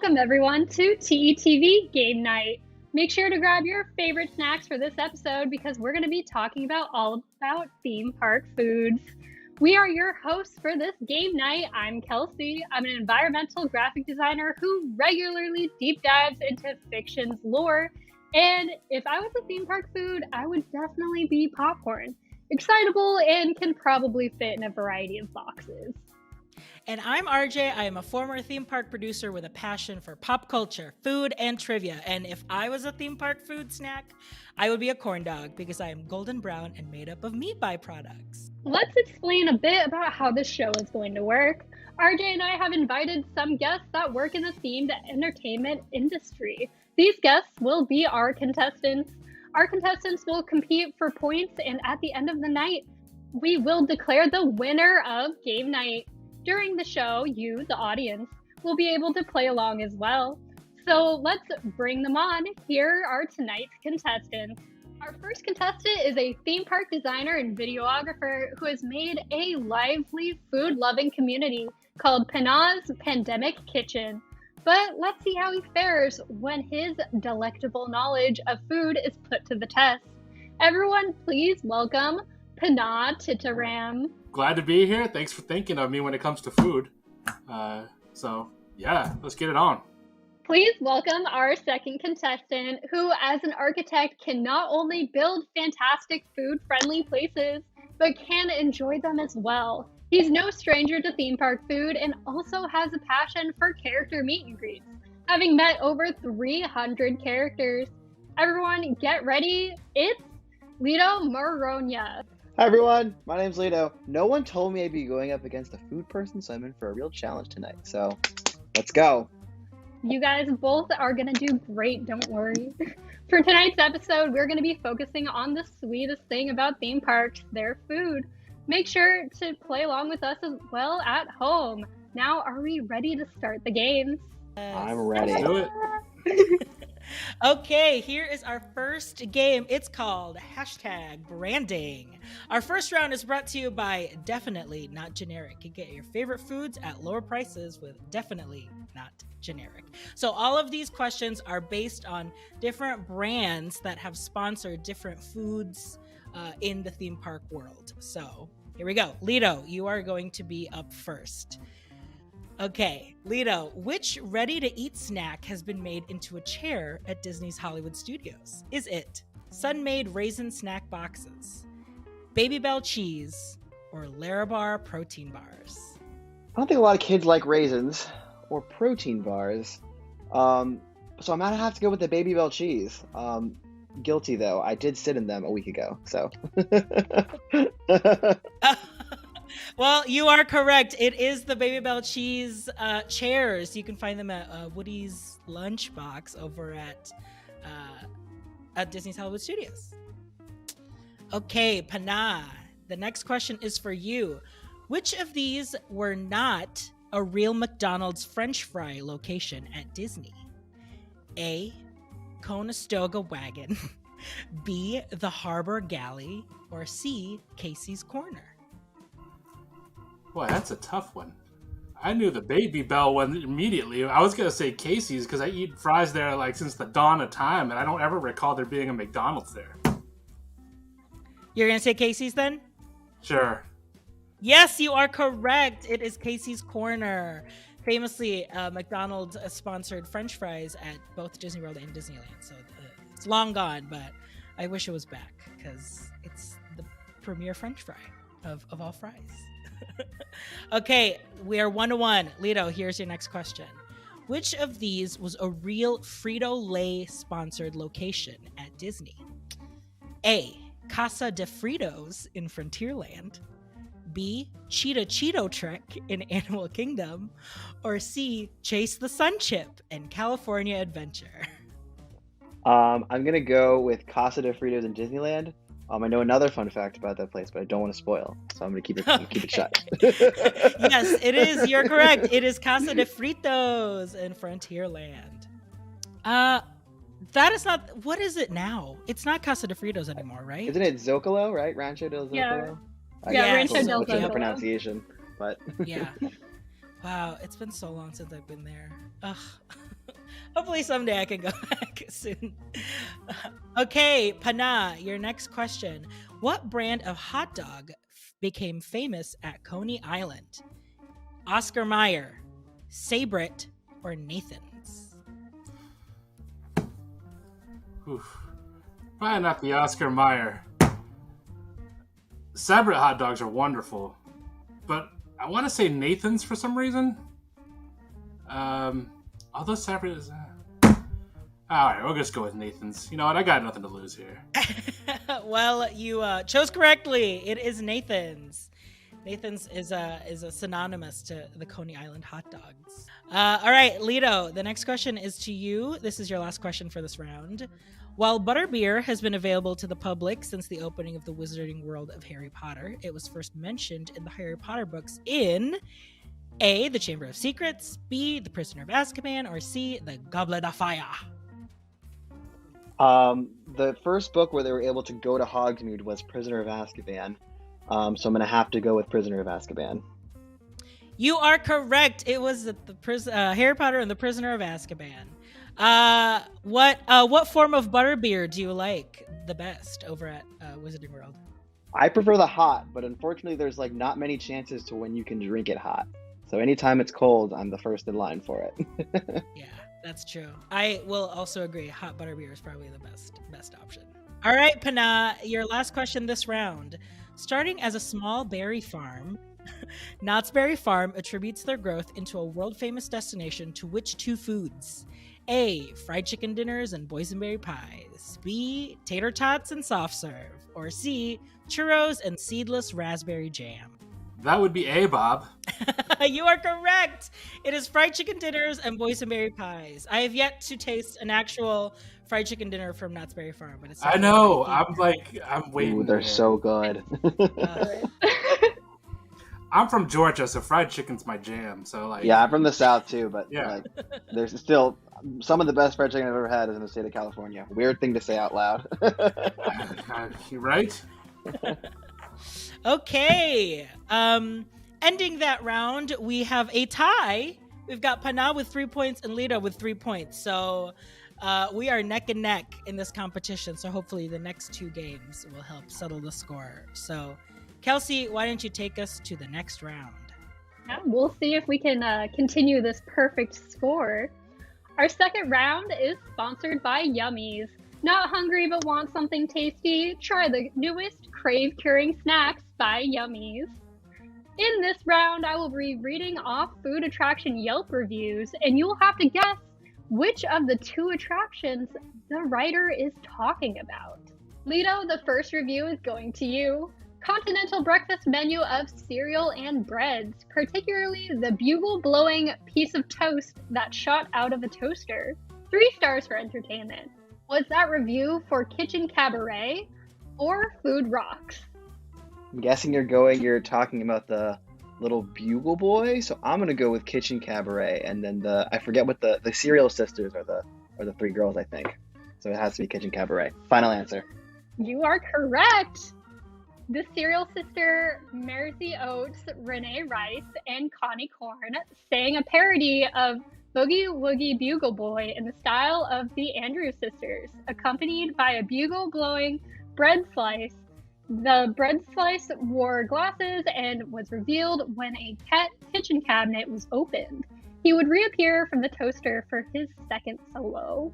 Welcome everyone to TETV Game Night. Make sure to grab your favorite snacks for this episode because we're going to be talking about all about theme park foods. We are your hosts for this game night. I'm Kelsey. I'm an environmental graphic designer who regularly deep dives into fiction's lore. And if I was a theme park food, I would definitely be popcorn. Excitable and can probably fit in a variety of boxes. And I'm RJ. I am a former theme park producer with a passion for pop culture, food, and trivia. And if I was a theme park food snack, I would be a corn dog because I am golden brown and made up of meat byproducts. Let's explain a bit about how this show is going to work. RJ and I have invited some guests that work in the themed entertainment industry. These guests will be our contestants. Our contestants will compete for points, and at the end of the night, we will declare the winner of Game Night. During the show, you, the audience, will be able to play along as well. So let's bring them on. Here are tonight's contestants. Our first contestant is a theme park designer and videographer who has made a lively food-loving community called Pana's Pandemic Kitchen. But let's see how he fares when his delectable knowledge of food is put to the test. Everyone, please welcome Pana Thitaram. Glad to be here. Thanks for thinking of me when it comes to food. Let's get it on. Please welcome our second contestant, who as an architect can not only build fantastic food-friendly places, but can enjoy them as well. He's no stranger to theme park food and also has a passion for character meet and greets, having met over 300 characters. Everyone get ready. It's Lito Moroña. Hi everyone, my name's Lito. No one told me I'd be going up against a food person, so I'm in for a real challenge tonight. So, let's go. You guys both are going to do great, don't worry. For tonight's episode, we're going to be focusing on the sweetest thing about theme parks, their food. Make sure to play along with us as well at home. Now, are we ready to start the games? I'm ready. Let's do it. Okay, here is our first game. It's called #branding. Our first round is brought to you by Definitely Not Generic. You get your favorite foods at lower prices with Definitely Not Generic. So all of these questions are based on different brands that have sponsored different foods in the theme park world. So here we go. Lito, you are going to be up first. Okay, Lito, which ready-to-eat snack has been made into a chair at Disney's Hollywood Studios? Is it Sun-Maid raisin snack boxes, Baby Bell cheese, or Larabar protein bars? I don't think a lot of kids like raisins or protein bars, so I'm gonna have to go with the Baby Bell cheese. Guilty though, I did sit in them a week ago, so. Well, you are correct. It is the Baby Bell cheese chairs. You can find them at Woody's Lunchbox over at Disney's Hollywood Studios. Okay, Pana, the next question is for you. Which of these were not a real McDonald's French fry location at Disney? A, Conestoga Wagon, B, the Harbor Galley, or C, Casey's Corner? Boy, that's a tough one. I knew the Baby Bell one immediately. I was going to say Casey's because I eat fries there like since the dawn of time, and I don't ever recall there being a McDonald's there. You're going to say Casey's then? Sure. Yes, you are correct. It is Casey's Corner. Famously, McDonald's sponsored French fries at both Disney World and Disneyland. So it's long gone, but I wish it was back because it's the premier French fry of all fries. Okay, we are 1-1. Lito, here's your next question. Which of these was a real Frito-Lay sponsored location at Disney? A, Casa de Fritos in Frontierland, B, Cheeto Trek in Animal Kingdom, or C, Chase the Sun Chip in California Adventure? I'm gonna go with Casa de Fritos in Disneyland. I know another fun fact about that place, but I don't want to spoil, so I'm gonna keep it shut. Yes, it is. You're correct. It is Casa de Fritos in Frontierland. That is not. What is it now? It's not Casa de Fritos anymore, right? Isn't it Zocalo, right? Rancho del Zocalo? Yeah. Yeah, Rancho del Which is the Zocalo. pronunciation, but Yeah. Wow, it's been so long since I've been there. Ugh. Hopefully someday I can go back soon. Okay, Pana, your next question. What brand of hot dog became famous at Coney Island? Oscar Mayer, Sabret, or Nathan's? Oof. Probably not the Oscar Mayer. Sabret hot dogs are wonderful, but I want to say Nathan's for some reason. Although Sabret is... Alright, we'll just go with Nathan's. You know what? I got nothing to lose here. Well, you chose correctly. It is Nathan's. Nathan's is a synonymous to the Coney Island hot dogs. All right, Lito, the next question is to you. This is your last question for this round. While butterbeer has been available to the public since the opening of the Wizarding World of Harry Potter, it was first mentioned in the Harry Potter books in A, The Chamber of Secrets, B, The Prisoner of Azkaban, or C, The Goblet of Fire. The first book where they were able to go to Hogsmeade was Prisoner of Azkaban. So I'm going to have to go with Prisoner of Azkaban. You are correct. It was Harry Potter and the Prisoner of Azkaban. What form of butterbeer do you like the best over at Wizarding World? I prefer the hot, but unfortunately there's like not many chances to when you can drink it hot. So anytime it's cold, I'm the first in line for it. Yeah, that's true. I will also agree. Hot butterbeer is probably the best option. All right, Pana, your last question this round. Starting as a small berry farm, Knott's Berry Farm attributes their growth into a world-famous destination to which two foods? A, fried chicken dinners and boysenberry pies. B, tater tots and soft serve. Or C, churros and seedless raspberry jam. That would be A, Bob. You are correct. It is fried chicken dinners and boysenberry pies. I have yet to taste an actual fried chicken dinner from Knott's Berry Farm, but it's. I know. I'm waiting. Ooh, they're so good. I'm from Georgia, so fried chicken's my jam. So like. Yeah, I'm from the South too, but Yeah. like, there's still some of the best fried chicken I've ever had is in the state of California. Weird thing to say out loud. You right? Okay. Ending that round, we have a tie. We've got Pana with 3 points and Lito with 3 points. So we are neck and neck in this competition. So hopefully the next two games will help settle the score. So Kelsey, why don't you take us to the next round? Yeah, we'll see if we can continue this perfect score. Our second round is sponsored by Yummies. Not hungry but want something tasty? Try the newest crave-curing snacks by Yummies. In this round, I will be reading off food attraction Yelp reviews, and you will have to guess which of the two attractions the writer is talking about. Lito, the first review is going to you. Continental breakfast menu of cereal and breads, particularly the bugle-blowing piece of toast that shot out of a toaster. 3 stars for entertainment. Was that review for Kitchen Cabaret or Food Rocks? I'm guessing you're talking about the little bugle boy, so I'm gonna go with Kitchen Cabaret, and then I forget what the cereal sisters are the 3 girls, I think. So it has to be Kitchen Cabaret. Final answer. You are correct. The cereal sister Mersey Oates, Renee Rice, and Connie Korn sang a parody of Boogie Woogie Bugle Boy in the style of the Andrews Sisters, accompanied by a bugle-blowing bread slice. The bread slice wore glasses and was revealed when a kitchen cabinet was opened. He would reappear from the toaster for his second solo.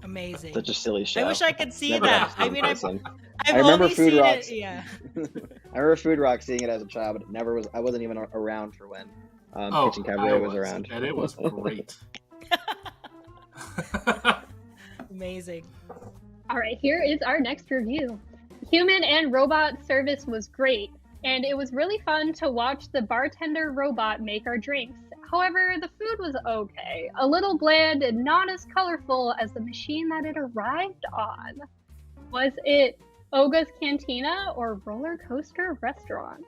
Amazing. Such a silly show. I wish I could see Never that. watched it I in mean, person. I've I remember only Food seen Rocks. it. Yeah. I remember Food Rock seeing it as a child, but I wasn't even around for when Kitchen Cabaret was around. And it was great. Amazing. All right, here is our next review. Human and robot service was great, and it was really fun to watch the bartender robot make our drinks. However, the food was okay, a little bland and not as colorful as the machine that it arrived on. Was it Oga's Cantina or Roller Coaster Restaurant?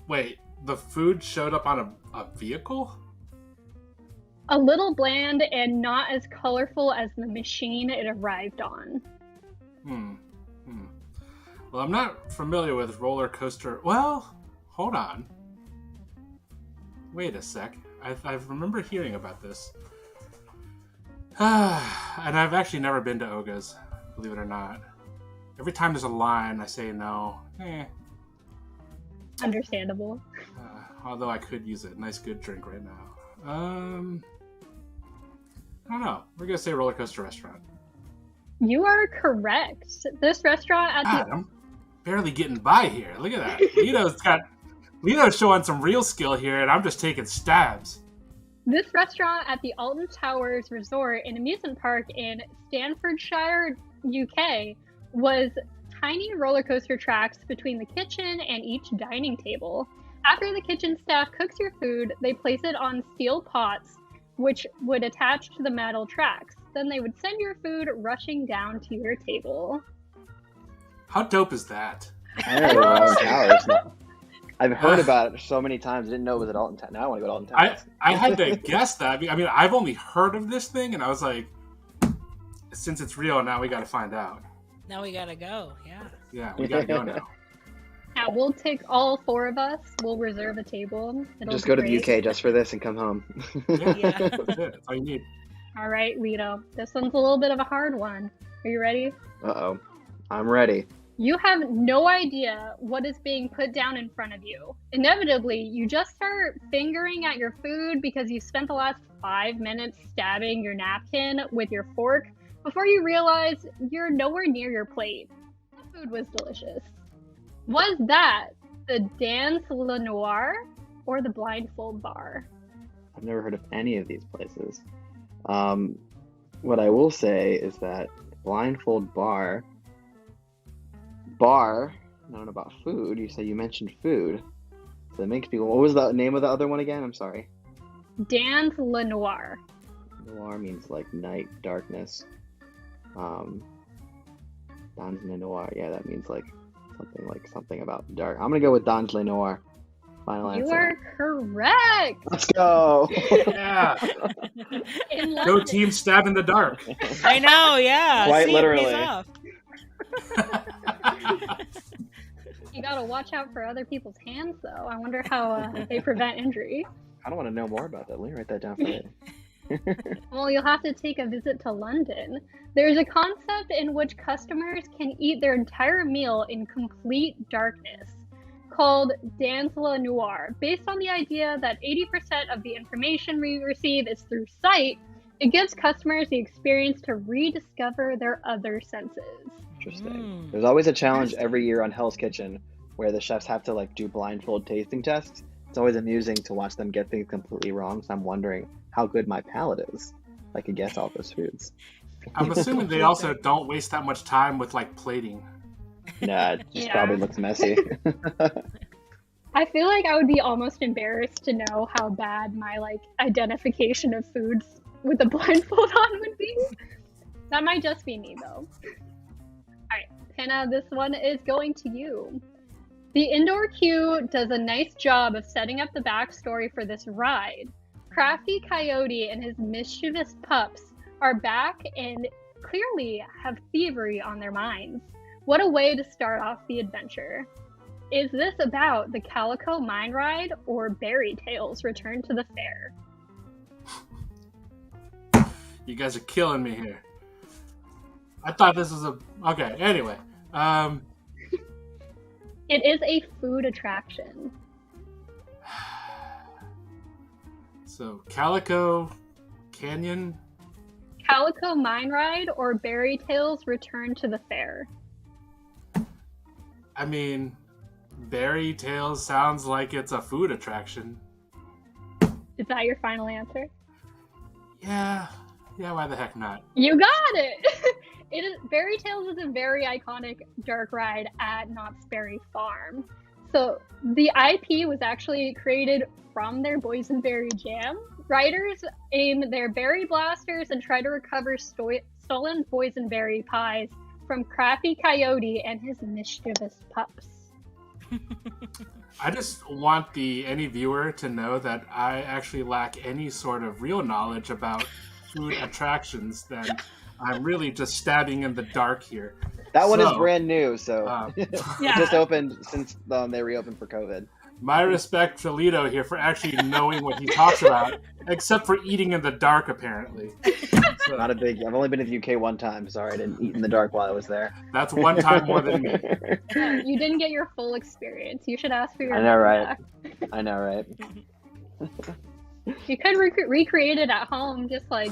Wait, the food showed up on a vehicle? A little bland and not as colorful as the machine it arrived on. Well, I'm not familiar with roller coaster. Well, hold on. Wait a sec. I remember hearing about this. And I've actually never been to Oga's, believe it or not. Every time there's a line, I say no. Understandable. Although I could use a nice good drink right now. I don't know. We're gonna say roller coaster restaurant. You are correct. This restaurant at God, I'm barely getting by here. Look at that. Lito's showing some real skill here, and I'm just taking stabs. This restaurant at the Alton Towers Resort and Amusement Park in Staffordshire, UK, was tiny roller coaster tracks between the kitchen and each dining table. After the kitchen staff cooks your food, they place it on steel pots, which would attach to the metal tracks. Then they would send your food rushing down to your table. How dope is that? I don't know Alton Towers. I've heard about it so many times. I didn't know it was at Alton Towers. Now I want to go to Alton Towers. I had to guess that. I mean, I've only heard of this thing, and I was like, since it's real, now we got to find out. Now we gotta go. Yeah. Yeah, we got to go now. Yeah, we'll take all 4 of us. We'll reserve a table. Just go to the UK just for this and come home. Yeah. That's it. That's all you need. All right, Lito. This one's a little bit of a hard one. Are you ready? Uh-oh. I'm ready. You have no idea what is being put down in front of you. Inevitably, you just start fingering at your food because you spent the last 5 minutes stabbing your napkin with your fork before you realize you're nowhere near your plate. The food was delicious. Was that the Dance Le Noir or the Blindfold Bar? I've never heard of any of these places. What I will say is that Blindfold Bar, I don't know about food. You mentioned food. So it makes people... What was the name of the other one again? I'm sorry. Dance Le Noir. Noir means like night, darkness. Dance Le Noir. Yeah, that means something about dark. I'm gonna go with Dance Le Noir. Final answer. You are correct. Let's go. Yeah. In No London. team stab in the dark. I know. Yeah. Quite See, it literally. pays off. You gotta watch out for other people's hands, though. I wonder how they prevent injury. I don't want to know more about that. Let me write that down for later. Well, you'll have to take a visit to London. There's a concept in which customers can eat their entire meal in complete darkness, called Dance Le Noir. Based on the idea that 80% of the information we receive is through sight, it gives customers the experience to rediscover their other senses. Interesting. There's always a challenge every year on Hell's Kitchen where the chefs have to do blindfold tasting tests. It's always amusing to watch them get things completely wrong. So I'm wondering how good my palate is. I could guess all those foods. I'm assuming they also don't waste that much time with plating. Nah, it just Yeah. probably looks messy. I feel like I would be almost embarrassed to know how bad my identification of foods with a blindfold on would be. That might just be me though. Alright, Pana, this one is going to you. The indoor queue does a nice job of setting up the backstory for this ride. Crafty Coyote and his mischievous pups are back and clearly have thievery on their minds. What a way to start off the adventure. Is this about the Calico Mine Ride or Berry Tales Return to the Fair? You guys are killing me here. I thought this was okay, anyway. It is a food attraction. So, Calico Canyon. Calico Mine Ride or Berry Tales Return to the Fair? I mean, Berry Tales sounds like it's a food attraction. Is that your final answer? Yeah, why the heck not? You got it! Berry Tales is a very iconic dark ride at Knott's Berry Farm. So the IP was actually created from their boysenberry jam. Riders aim their berry blasters and try to recover stolen boysenberry pies from Crafty Coyote and his mischievous pups. I just want any viewer to know that I actually lack any sort of real knowledge about food attractions. Then I'm really just stabbing in the dark here. That one is brand new, so Yeah. it just opened since they reopened for COVID. My respect for Lito here for actually knowing what he talks about, except for eating in the dark, apparently. So, Not a big. I've only been to the UK one time. Sorry, I didn't eat in the dark while I was there. that's one time more than me. You didn't get your full experience. You should ask for your I know, money right? back. I know, right? You could recreate it at home, just like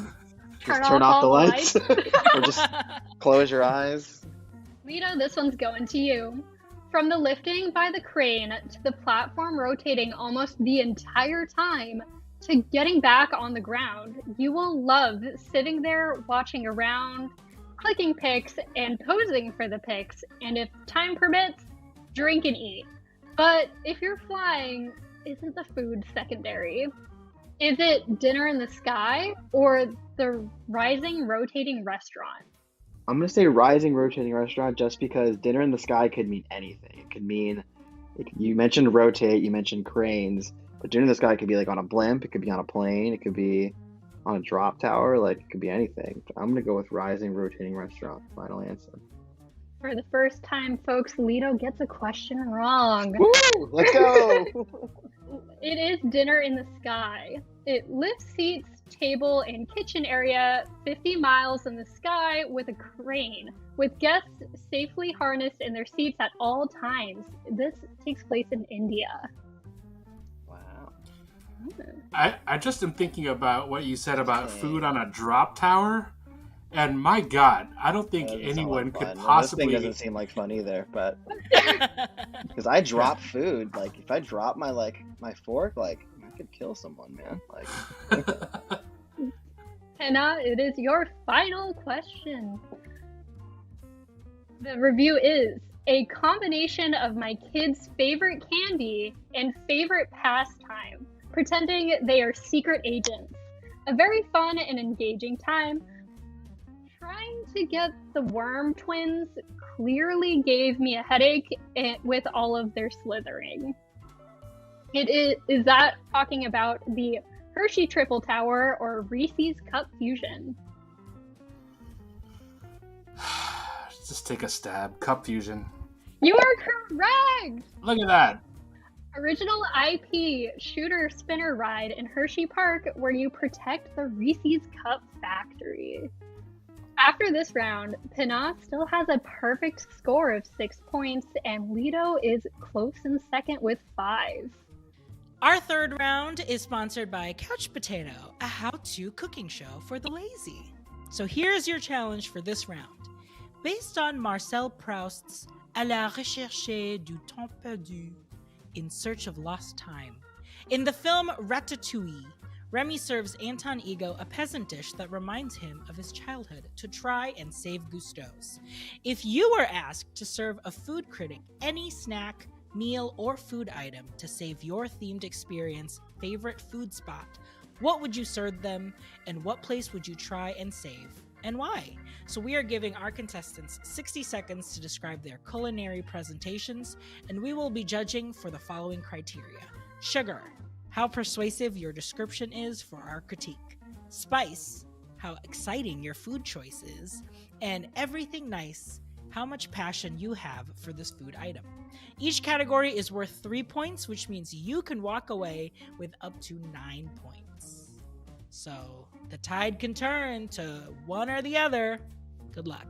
Just turn off the all lights, or just close your eyes. Lito, this one's going to you. From the lifting by the crane to the platform rotating almost the entire time to getting back on the ground, you will love sitting there watching around, clicking pics, and posing for the pics, and if time permits, drink and eat. But if you're flying, isn't the food secondary? Is it dinner in the sky or the rising rotating restaurant? I'm gonna say rising rotating restaurant just because dinner in the sky could mean anything. It could mean, you mentioned rotate, you mentioned cranes, but dinner in the sky could be like on a blimp, it could be on a plane, it could be on a drop tower, like it could be anything. I'm gonna go with rising rotating restaurant. Final answer. For the first time, folks, Lito gets a question wrong. Woo! Let's go! It is dinner in the sky. It lifts seats, table, and kitchen area 50 miles in the sky with a crane, with guests safely harnessed in their seats at all times. This takes place in India. Wow. I just am thinking about what you said about food on a drop tower, and my God, I don't think That doesn't sound anyone like could fun. possibly. This thing doesn't seem like fun either, but because I drop food, like if I drop my fork, like I could kill someone, man. Like Pana, it is your final question. The review is a combination of my kids' favorite candy and favorite pastime, pretending they are secret agents. A very fun and engaging time. Trying to get the Worm twins clearly gave me a headache with all of their slithering. Is that talking about the Hershey Triple Tower or Reese's Cup Fusion? Just take a stab. Cup Fusion. You are correct! Look at that. Original IP shooter spinner ride in Hershey Park where you protect the Reese's Cup factory. After this round, Pana still has a perfect score of 6 points, and Lito is close in second with 5. Our third round is sponsored by Couch Potato, a how-to cooking show for the lazy. So here's your challenge for this round. Based on Marcel Proust's À la recherche du temps perdu, In Search of Lost Time, in the film Ratatouille, Remy serves Anton Ego a peasant dish that reminds him of his childhood to try and save Gusto's. If you were asked to serve a food critic any snack, meal, or food item to save your themed experience favorite food spot, what would you serve them, and what place would you try and save, and why? So we are giving our contestants 60 seconds to describe their culinary presentations, and we will be judging for the following criteria. Sugar, how persuasive your description is for our critique. Spice, how exciting your food choice is. And everything nice, how much passion you have for this food item. Each category is worth 3 points, which means you can walk away with up to 9 points. So the tide can turn to one or the other. Good luck.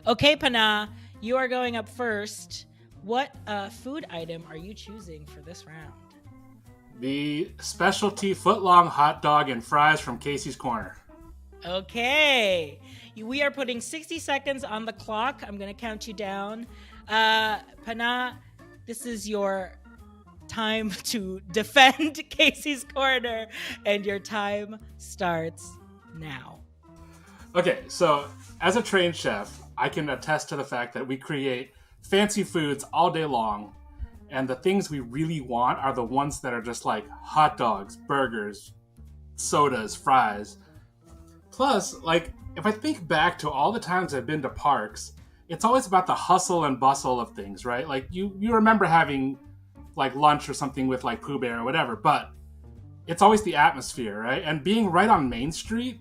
Okay, Pana, you are going up first. What food item are you choosing for this round? The specialty foot-long hot dog and fries from Casey's Corner. Okay. We are putting 60 seconds on the clock. I'm going to count you down. Pana, this is your time to defend Casey's Corner, and your time starts now. Okay, so as a trained chef, I can attest to the fact that we create fancy foods all day long, and the things we really want are the ones that are just like hot dogs, burgers, sodas, fries. Plus, like, if I think back to all the times I've been to parks, it's always about the hustle and bustle of things, right? Like, you remember having, like, lunch or something with, like, Pooh Bear or whatever, but it's always the atmosphere, right? And being right on Main Street,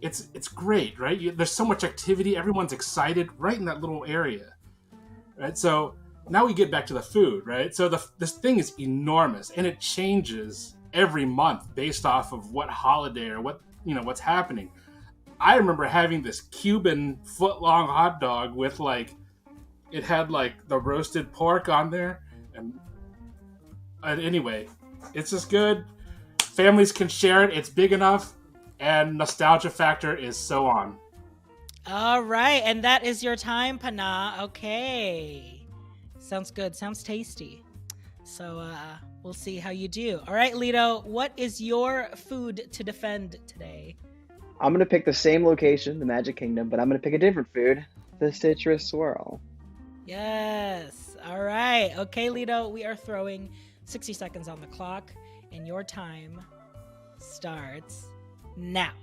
it's great, right? There's so much activity. Everyone's excited right in that little area, right? So now we get back to the food, right? So this thing is enormous, and it changes every month based off of what holiday or what's happening. I remember having this Cuban foot-long hot dog with it had the roasted pork on there, and anyway, it's just good. Families can share it. It's big enough, and nostalgia factor is so on. All right, and that is your time, Pana. Okay. Sounds good. Sounds tasty. So we'll see how you do. All right, Lito, what is your food to defend today? I'm going to pick the same location, the Magic Kingdom, but I'm going to pick a different food, the citrus swirl. Yes. All right. Okay, Lito, we are throwing 60 seconds on the clock, and your time starts now.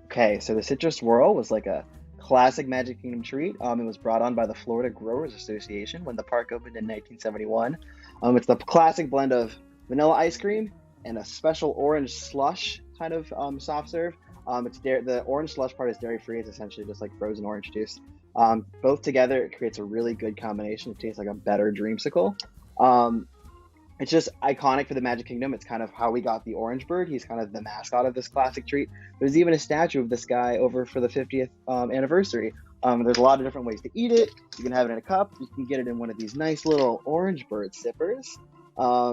Okay, so the citrus swirl was like a classic Magic Kingdom treat. It was brought on by the Florida Growers Association when the park opened in 1971. It's the classic blend of vanilla ice cream and a special orange slush kind of soft serve. The orange slush part is dairy free. It's essentially just like frozen orange juice. Both together, it creates a really good combination. It tastes like a better dreamsicle. It's just iconic for the Magic Kingdom. It's kind of how we got the orange bird. He's kind of the mascot of this classic treat. There's even a statue of this guy over for the 50th anniversary. There's a lot of different ways to eat it. You can have it in a cup. You can get it in one of these nice little orange bird sippers,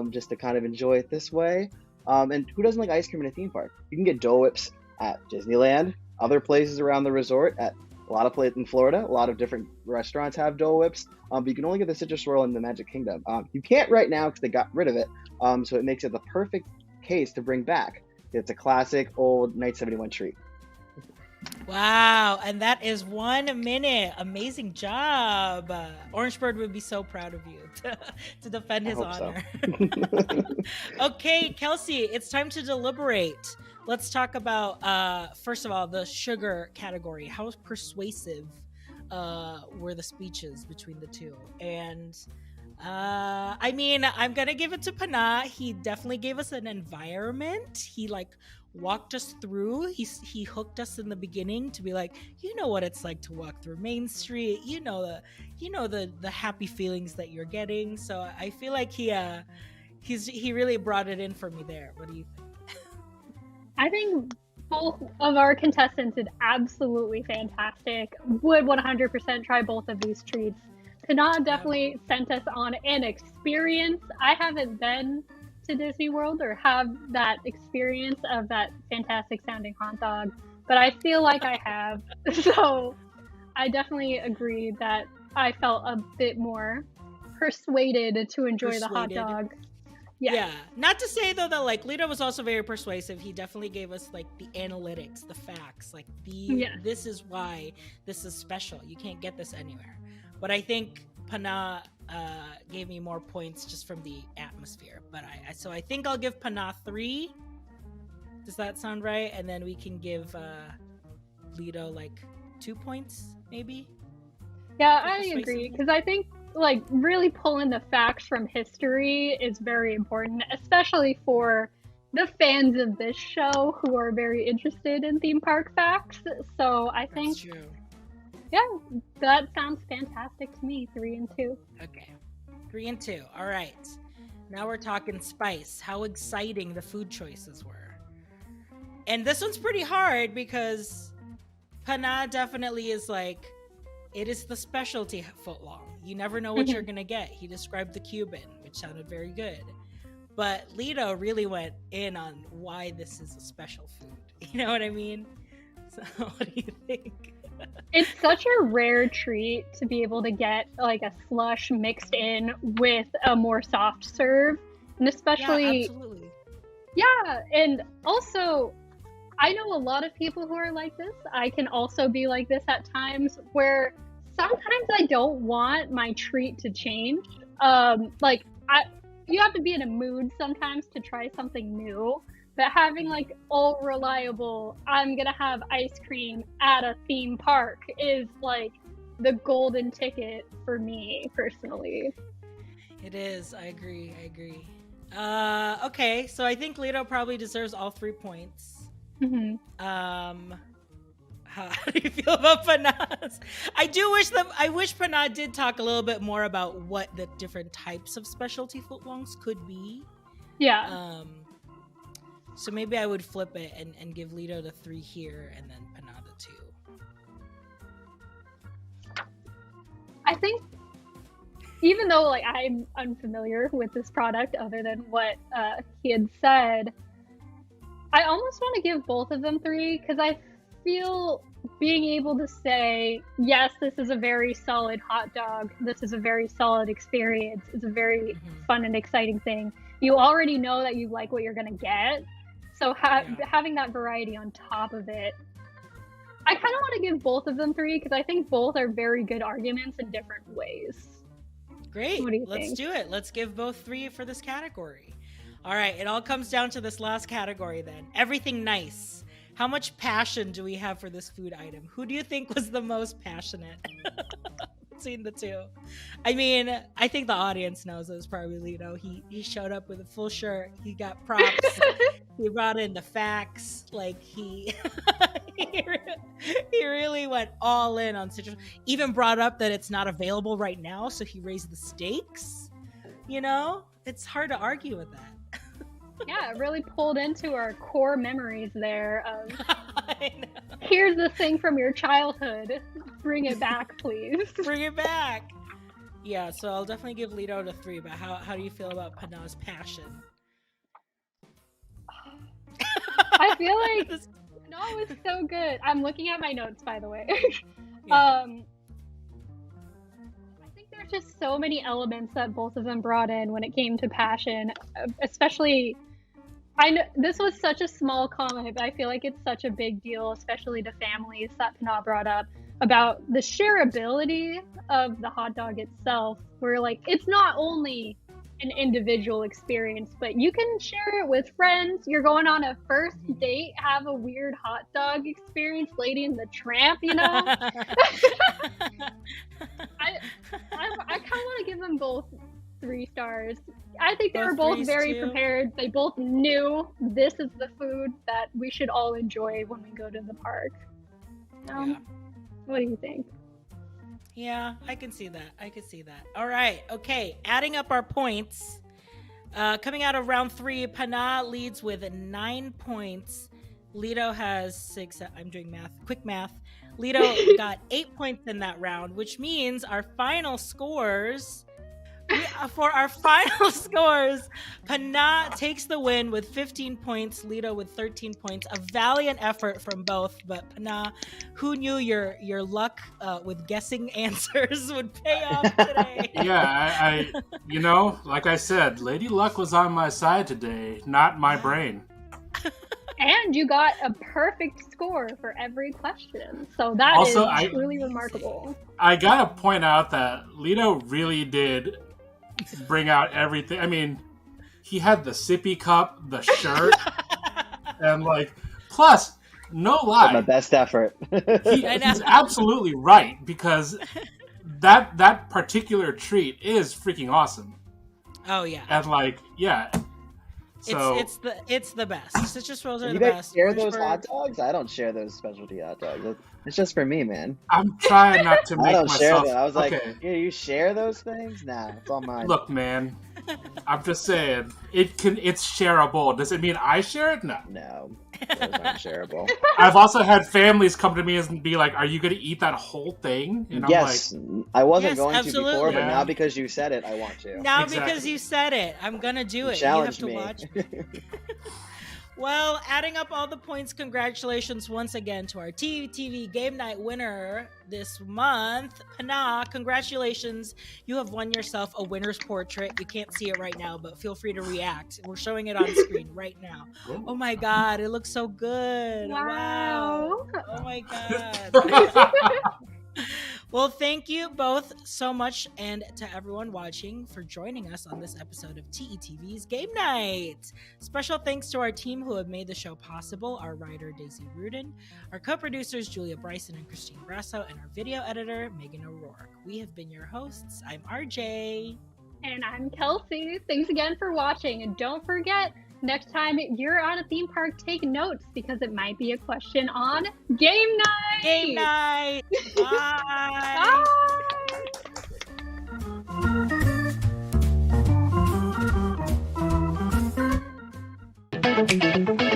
just to kind of enjoy it this way. And who doesn't like ice cream in a theme park? You can get Dole Whips at Disneyland, other places around the resort, at a lot of places in Florida. A lot of different restaurants have Dole Whips, but you can only get the citrus swirl in the Magic Kingdom. You can't right now because they got rid of it, so it makes it the perfect case to bring back. It's a classic old Night 71 treat. Wow, and that is 1 minute. Amazing job. Orange Bird would be so proud of you to defend his honor. So. Okay, Kelsey, it's time to deliberate. Let's talk about, first of all, the sugar category. How persuasive were the speeches between the two? And I'm going to give it to Pana. He definitely gave us an environment. He walked us through. He hooked us in the beginning to be like, you know what it's like to walk through Main Street. You know the happy feelings that you're getting. So I feel like he really brought it in for me there. What do you think? I think both of our contestants did absolutely fantastic. Would 100% try both of these treats. Pana definitely sent us on an experience. I haven't been to Disney World or have that experience of that fantastic sounding hot dog, but I feel like I have. So I definitely agree that I felt a bit more persuaded to enjoy the hot dog. Yeah. Not to say though that Lito was also very persuasive. He definitely gave us the analytics, the facts, this is why this is special. You can't get this anywhere. But I think Pana gave me more points just from the atmosphere. But I think I'll give Pana 3. Does that sound right? And then we can give Lito 2 points, maybe. Yeah, I agree because I think really pulling the facts from history is very important, especially for the fans of this show who are very interested in theme park facts. So I think, that's true. Yeah, that sounds fantastic to me. 3 and 2. Okay, 3 and 2. All right. Now we're talking spice. How exciting the food choices were. And this one's pretty hard because Pana definitely is it is the specialty footlong. You never know what you're going to get. He described the Cuban, which sounded very good. But Lito really went in on why this is a special food. You know what I mean? So what do you think? It's such a rare treat to be able to get a slush mixed in with a more soft serve. And especially... Yeah, absolutely. Yeah, and also... I know a lot of people who are like this. I can also be like this at times where sometimes I don't want my treat to change. You have to be in a mood sometimes to try something new. But having all reliable, I'm gonna have ice cream at a theme park is the golden ticket for me personally. It is. I agree. Okay, so I think Lito probably deserves all 3 points. Mm-hmm. How do you feel about Pana's? I wish Pana did talk a little bit more about what the different types of specialty footlongs could be. Yeah. So maybe I would flip it and give Lito the 3 here and then Pana the 2. I think, even though like I'm unfamiliar with this product other than what he had said, I almost want to give both of them 3 because I feel being able to say, yes, this is a very solid hot dog, this is a very solid experience, it's a very fun and exciting thing. You already know that you like what you're going to get. So having that variety on top of it, I kind of want to give both of them 3 because I think both are very good arguments in different ways. Great. What do you Let's think? do it. Let's give both 3 for this category. All right. It all comes down to this last category then. Everything nice. How much passion do we have for this food item? Who do you think was the most passionate between the 2? I mean, I think the audience knows it was probably Lito. He showed up with a full shirt. He got props. He brought in the facts. Like he really went all in on situation. Even brought up that it's not available right now, so he raised the stakes. You know, it's hard to argue with that. Yeah, it really pulled into our core memories there of I know. here's this thing from your childhood. Bring it back, please. Bring it back. Yeah, so I'll definitely give Lito the 3, but how do you feel about Pana's passion? I feel like no, it was so good. I'm looking at my notes, by the way. Yeah. I think there's just so many elements that both of them brought in when it came to passion, especially. I know this was such a small comment, but I feel like it's such a big deal, especially to families that Pana brought up about the shareability of the hot dog itself. Where like it's not only an individual experience, but you can share it with friends. You're going on a first date, have a weird hot dog experience, Lady and the Tramp, you know? I kind of want to give them both 3 stars. I think they were both very prepared. They both knew this is the food that we should all enjoy when we go to the park. Yeah. What do you think? Yeah, I can see that. All right. Okay. Adding up our points. Coming out of round 3, Pana leads with 9 points. Lito has 6. I'm doing math. Quick math. Lito got 8 points in that round, which means our final scores. For our final scores, Pana takes the win with 15 points, Lito with 13 points. A valiant effort from both, but Pana, who knew your luck with guessing answers would pay off today? Yeah, I you know, like I said, Lady Luck was on my side today, not my brain. And you got a perfect score for every question. So that Also, is truly remarkable. I gotta point out that Lito really did bring out everything. I mean, he had the sippy cup, the shirt, and like, plus, no lie, My best effort. he's absolutely right, because that particular treat is freaking awesome. Oh yeah, And like, yeah. So it's the best. Citrus rolls are You the guys best. share those Orangeburg- hot dogs? I don't share those specialty hot dogs. It's just for me, man. I'm trying not to I make don't share myself. them. I was like, okay. yeah, you share those things? Nah, it's all mine. Look, man, I'm just saying it's shareable. Does it mean I share it? No. No, those aren't shareable. I've also had families come to me and be like, "Are you going to eat that whole thing?" And Yes, I wasn't Yes, going to absolutely. before, but Yeah. now because you said it, I want to. Now Exactly. because you said it, I'm gonna do it. Challenge You have to me. watch. Well, adding up all the points, congratulations once again to our TETV Game Night winner this month, Pana. Congratulations. You have won yourself a winner's portrait. You can't see it right now, but feel free to react. We're showing it on screen right now. like, Oh my God, it looks so good. Wow. Oh my God. Well, thank you both so much, and to everyone watching for joining us on this episode of TETV's Game Night. Special thanks to our team who have made the show possible, our writer Daisy Rudin, our co-producers Julia Bryson and Christine Brasso, and our video editor Megan O'Rourke. We have been your hosts. I'm RJ. And I'm Kelsey. Thanks again for watching. And don't forget Next time you're on a theme park, take notes because it might be a question on Game Night. Game night. Bye. Bye.